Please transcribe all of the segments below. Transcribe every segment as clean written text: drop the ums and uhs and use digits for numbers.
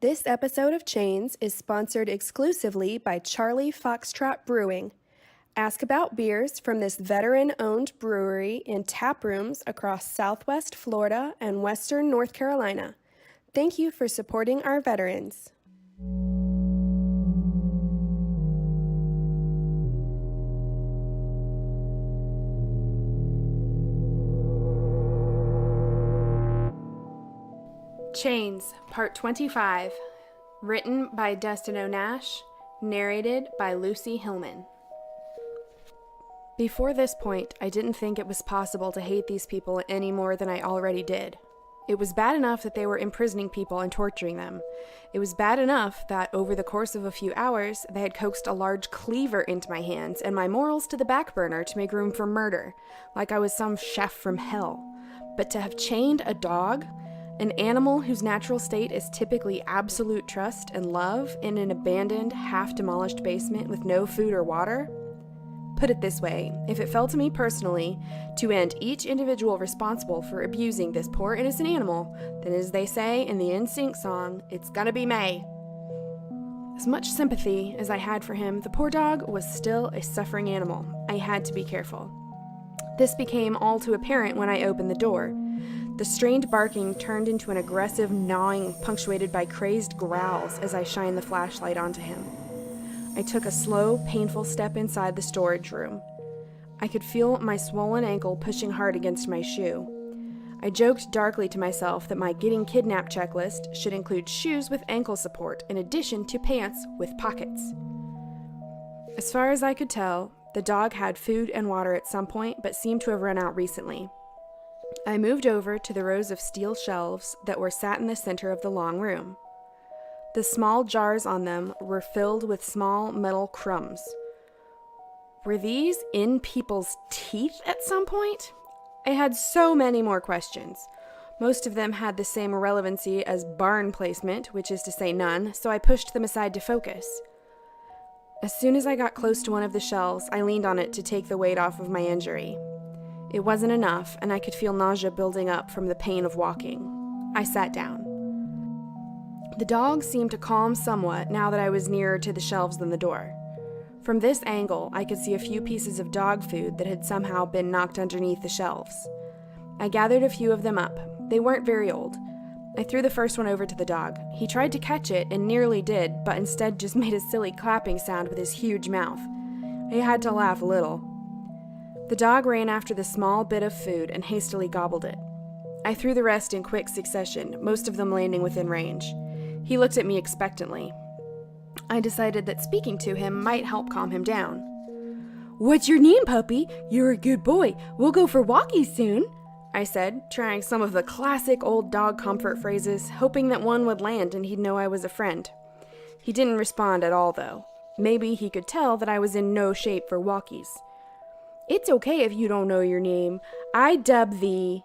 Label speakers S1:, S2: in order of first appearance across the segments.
S1: This episode of Chains is sponsored exclusively by Charlie Foxtrot Brewing. Ask about beers from this veteran-owned brewery in tap rooms across Southwest Florida and Western North Carolina. Thank you for supporting our veterans. Chains, Part 25, written by dhonash, narrated by Lucy Hillman. Before this point, I didn't think it was possible to hate these people any more than I already did. It was bad enough that they were imprisoning people and torturing them. It was bad enough that, over the course of a few hours, they had coaxed a large cleaver into my hands and my morals to the back burner to make room for murder, like I was some chef from hell. But to have chained a dog, an animal whose natural state is typically absolute trust and love, in an abandoned, half-demolished basement with no food or water? Put it this way, if it fell to me personally to end each individual responsible for abusing this poor innocent animal, then as they say in the NSYNC song, it's gonna be May. As much sympathy as I had for him, the poor dog was still a suffering animal. I had to be careful. This became all too apparent when I opened the door. The strained barking turned into an aggressive gnawing punctuated by crazed growls as I shined the flashlight onto him. I took a slow, painful step inside the storage room. I could feel my swollen ankle pushing hard against my shoe. I joked darkly to myself that my getting kidnapped checklist should include shoes with ankle support in addition to pants with pockets. As far as I could tell, the dog had food and water at some point but seemed to have run out recently. I moved over to the rows of steel shelves that were sat in the center of the long room. The small jars on them were filled with small metal crumbs. Were these in people's teeth at some point? I had so many more questions. Most of them had the same irrelevancy as barn placement, which is to say none, so I pushed them aside to focus. As soon as I got close to one of the shelves, I leaned on it to take the weight off of my injury. It wasn't enough, and I could feel nausea building up from the pain of walking. I sat down. The dog seemed to calm somewhat now that I was nearer to the shelves than the door. From this angle, I could see a few pieces of dog food that had somehow been knocked underneath the shelves. I gathered a few of them up. They weren't very old. I threw the first one over to the dog. He tried to catch it and nearly did, but instead just made a silly clapping sound with his huge mouth. I had to laugh a little. The dog ran after the small bit of food and hastily gobbled it. I threw the rest in quick succession, most of them landing within range. He looked at me expectantly. I decided that speaking to him might help calm him down. "What's your name, puppy? You're a good boy. We'll go for walkies soon," I said, trying some of the classic old dog comfort phrases, hoping that one would land and he'd know I was a friend. He didn't respond at all, though. Maybe he could tell that I was in no shape for walkies. "It's okay if you don't know your name. I dub thee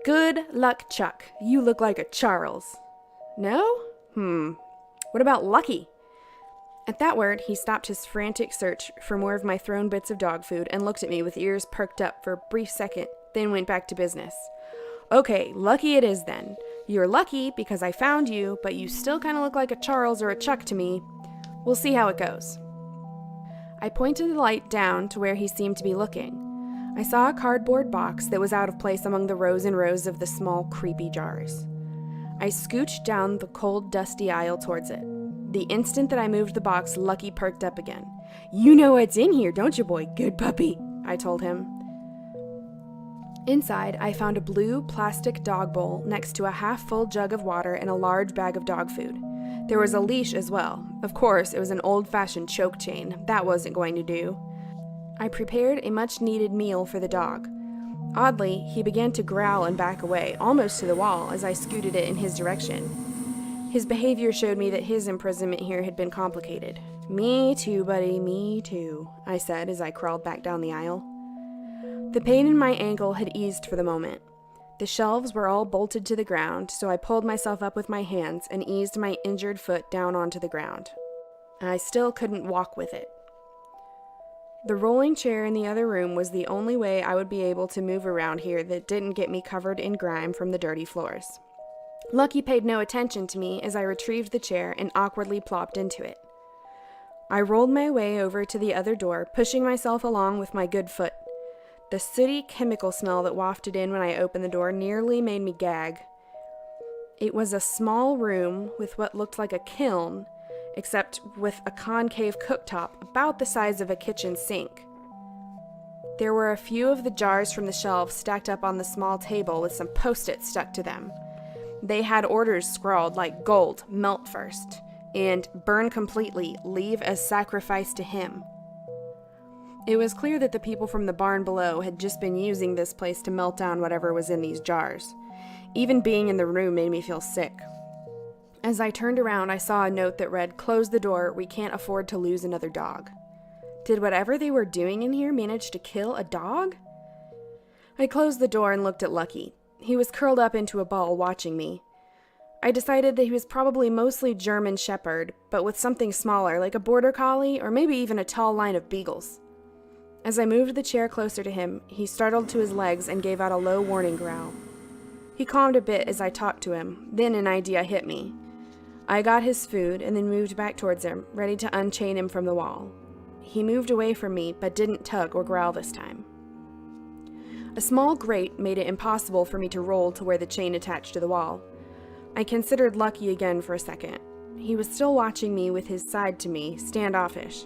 S1: Good Luck Chuck. You look like a Charles." "No? What about Lucky?" At that word, he stopped his frantic search for more of my thrown bits of dog food and looked at me with ears perked up for a brief second, then went back to business. "Okay, Lucky it is then. You're lucky because I found you, but you still kind of look like a Charles or a Chuck to me. We'll see how it goes." I pointed the light down to where he seemed to be looking. I saw a cardboard box that was out of place among the rows and rows of the small, creepy jars. I scooched down the cold, dusty aisle towards it. The instant that I moved the box, Lucky perked up again. "You know what's in here, don't you, boy? Good puppy," I told him. Inside, I found a blue plastic dog bowl next to a half-full jug of water and a large bag of dog food. There was a leash as well. Of course, it was an old-fashioned choke chain. That wasn't going to do. I prepared a much-needed meal for the dog. Oddly, he began to growl and back away, almost to the wall, as I scooted it in his direction. His behavior showed me that his imprisonment here had been complicated. "Me too, buddy, me too," I said as I crawled back down the aisle. The pain in my ankle had eased for the moment. The shelves were all bolted to the ground, so I pulled myself up with my hands and eased my injured foot down onto the ground. I still couldn't walk with it. The rolling chair in the other room was the only way I would be able to move around here that didn't get me covered in grime from the dirty floors. Lucky paid no attention to me as I retrieved the chair and awkwardly plopped into it. I rolled my way over to the other door, pushing myself along with my good foot. The sooty chemical smell that wafted in when I opened the door nearly made me gag. It was a small room with what looked like a kiln, except with a concave cooktop about the size of a kitchen sink. There were a few of the jars from the shelves stacked up on the small table with some post-its stuck to them. They had orders scrawled like gold, melt first, and burn completely, leave as sacrifice to him. It was clear that the people from the barn below had just been using this place to melt down whatever was in these jars. Even being in the room made me feel sick. As I turned around, I saw a note that read, "Close the door, we can't afford to lose another dog." Did whatever they were doing in here manage to kill a dog? I closed the door and looked at Lucky. He was curled up into a ball watching me. I decided that he was probably mostly German Shepherd, but with something smaller, like a border collie or maybe even a tall line of beagles. As I moved the chair closer to him, he startled to his legs and gave out a low warning growl. He calmed a bit as I talked to him, then an idea hit me. I got his food and then moved back towards him, ready to unchain him from the wall. He moved away from me, but didn't tug or growl this time. A small grate made it impossible for me to roll to where the chain attached to the wall. I considered Lucky again for a second. He was still watching me with his side to me, standoffish.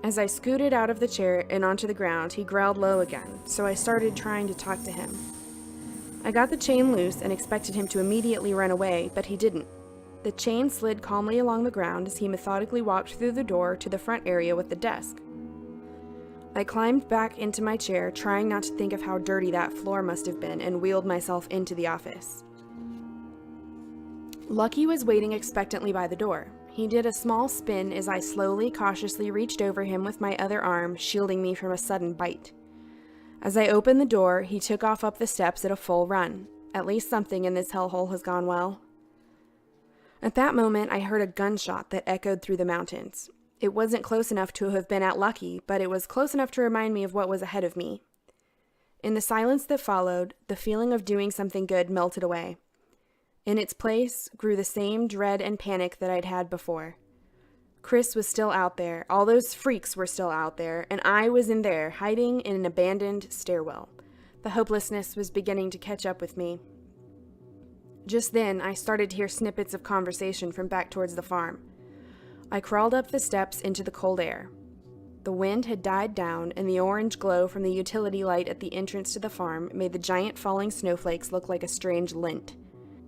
S1: As I scooted out of the chair and onto the ground, he growled low again, so I started trying to talk to him. I got the chain loose and expected him to immediately run away, but he didn't. The chain slid calmly along the ground as he methodically walked through the door to the front area with the desk. I climbed back into my chair, trying not to think of how dirty that floor must have been, and wheeled myself into the office. Lucky was waiting expectantly by the door. He did a small spin as I slowly, cautiously reached over him with my other arm, shielding me from a sudden bite. As I opened the door, he took off up the steps at a full run. At least something in this hellhole has gone well. At that moment, I heard a gunshot that echoed through the mountains. It wasn't close enough to have been at Lucky, but it was close enough to remind me of what was ahead of me. In the silence that followed, the feeling of doing something good melted away. In its place grew the same dread and panic that I'd had before. Chris was still out there, all those freaks were still out there, and I was in there, hiding in an abandoned stairwell. The hopelessness was beginning to catch up with me. Just then, I started to hear snippets of conversation from back towards the farm. I crawled up the steps into the cold air. The wind had died down, and the orange glow from the utility light at the entrance to the farm made the giant falling snowflakes look like a strange lint.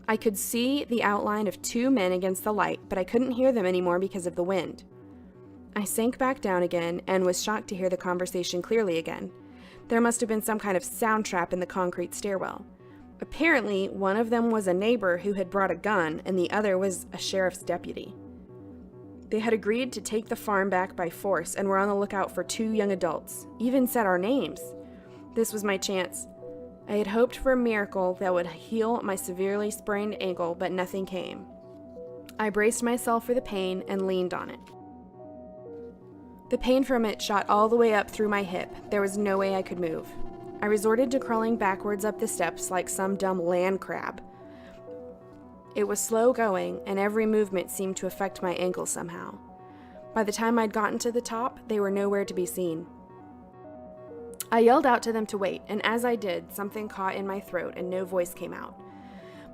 S1: I could see the outline of two men against the light, but I couldn't hear them anymore because of the wind. I sank back down again and was shocked to hear the conversation clearly again. There must have been some kind of sound trap in the concrete stairwell. Apparently, one of them was a neighbor who had brought a gun, and the other was a sheriff's deputy. They had agreed to take the farm back by force and were on the lookout for 2 young adults, even said our names. This was my chance. I had hoped for a miracle that would heal my severely sprained ankle, but nothing came. I braced myself for the pain and leaned on it. The pain from it shot all the way up through my hip. There was no way I could move. I resorted to crawling backwards up the steps like some dumb land crab. It was slow going, and every movement seemed to affect my ankle somehow. By the time I'd gotten to the top, they were nowhere to be seen. I yelled out to them to wait, and as I did, something caught in my throat and no voice came out.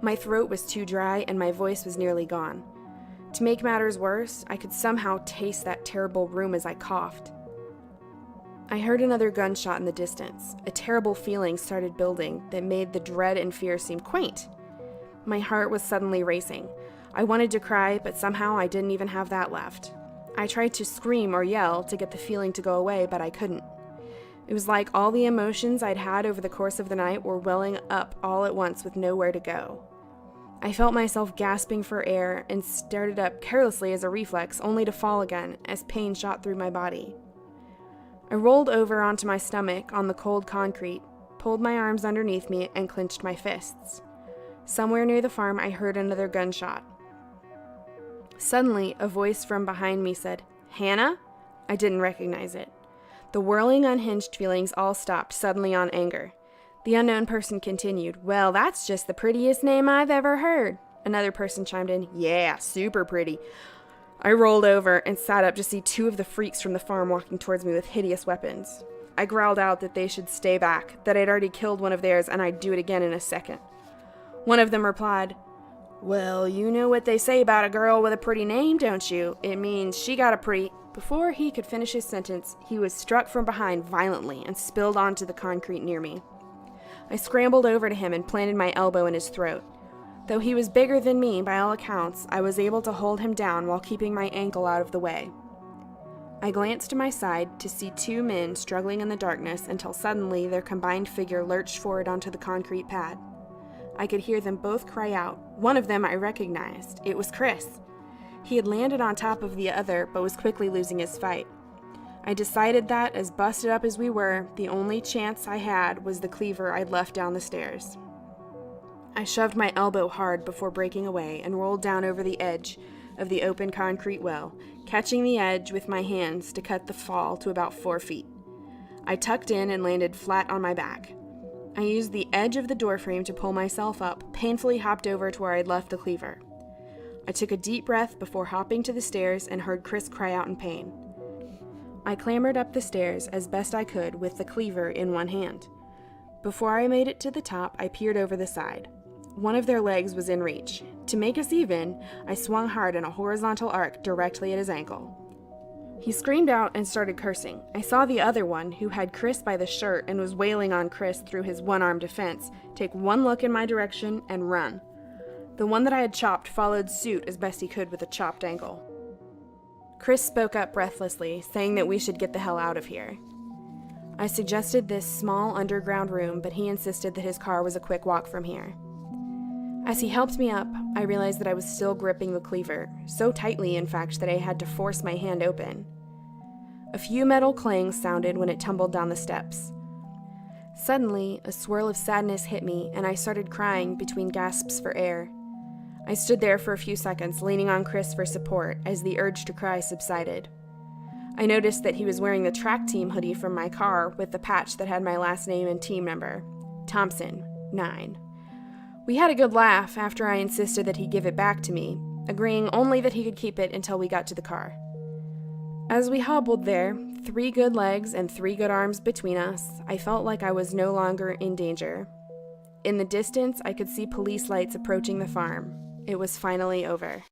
S1: My throat was too dry and my voice was nearly gone. To make matters worse, I could somehow taste that terrible room as I coughed. I heard another gunshot in the distance. A terrible feeling started building that made the dread and fear seem quaint. My heart was suddenly racing. I wanted to cry, but somehow I didn't even have that left. I tried to scream or yell to get the feeling to go away, but I couldn't. It was like all the emotions I'd had over the course of the night were welling up all at once with nowhere to go. I felt myself gasping for air and started up carelessly as a reflex, only to fall again as pain shot through my body. I rolled over onto my stomach on the cold concrete, pulled my arms underneath me, and clenched my fists. Somewhere near the farm, I heard another gunshot. Suddenly, a voice from behind me said, "Hannah?" I didn't recognize it. The whirling, unhinged feelings all stopped suddenly on anger. The unknown person continued, "Well, that's just the prettiest name I've ever heard." Another person chimed in, "Yeah, super pretty." I rolled over and sat up to see two of the freaks from the farm walking towards me with hideous weapons. I growled out that they should stay back, that I'd already killed one of theirs and I'd do it again in a second. One of them replied, "Well, you know what they say about a girl with a pretty name, don't you? It means she got a pretty..." Before he could finish his sentence, he was struck from behind violently and spilled onto the concrete near me. I scrambled over to him and planted my elbow in his throat. Though he was bigger than me by all accounts, I was able to hold him down while keeping my ankle out of the way. I glanced to my side to see two men struggling in the darkness until suddenly their combined figure lurched forward onto the concrete pad. I could hear them both cry out. One of them I recognized. It was Chris. He had landed on top of the other, but was quickly losing his fight. I decided that, as busted up as we were, the only chance I had was the cleaver I'd left down the stairs. I shoved my elbow hard before breaking away and rolled down over the edge of the open concrete well, catching the edge with my hands to cut the fall to about 4 feet. I tucked in and landed flat on my back. I used the edge of the doorframe to pull myself up, painfully hopped over to where I'd left the cleaver. I took a deep breath before hopping to the stairs and heard Chris cry out in pain. I clambered up the stairs as best I could with the cleaver in one hand. Before I made it to the top, I peered over the side. One of their legs was in reach. To make us even, I swung hard in a horizontal arc directly at his ankle. He screamed out and started cursing. I saw the other one, who had Chris by the shirt and was wailing on Chris through his one-armed defense, take one look in my direction and run. The one that I had chopped followed suit as best he could with a chopped ankle. Chris spoke up breathlessly, saying that we should get the hell out of here. I suggested this small underground room, but he insisted that his car was a quick walk from here. As he helped me up, I realized that I was still gripping the cleaver, so tightly, in fact, that I had to force my hand open. A few metal clangs sounded when it tumbled down the steps. Suddenly, a swirl of sadness hit me, and I started crying between gasps for air. I stood there for a few seconds, leaning on Chris for support, as the urge to cry subsided. I noticed that he was wearing the track team hoodie from my car with the patch that had my last name and team number, Thompson, 9. We had a good laugh after I insisted that he give it back to me, agreeing only that he could keep it until we got to the car. As we hobbled there, 3 good legs and 3 good arms between us, I felt like I was no longer in danger. In the distance, I could see police lights approaching the farm. It was finally over.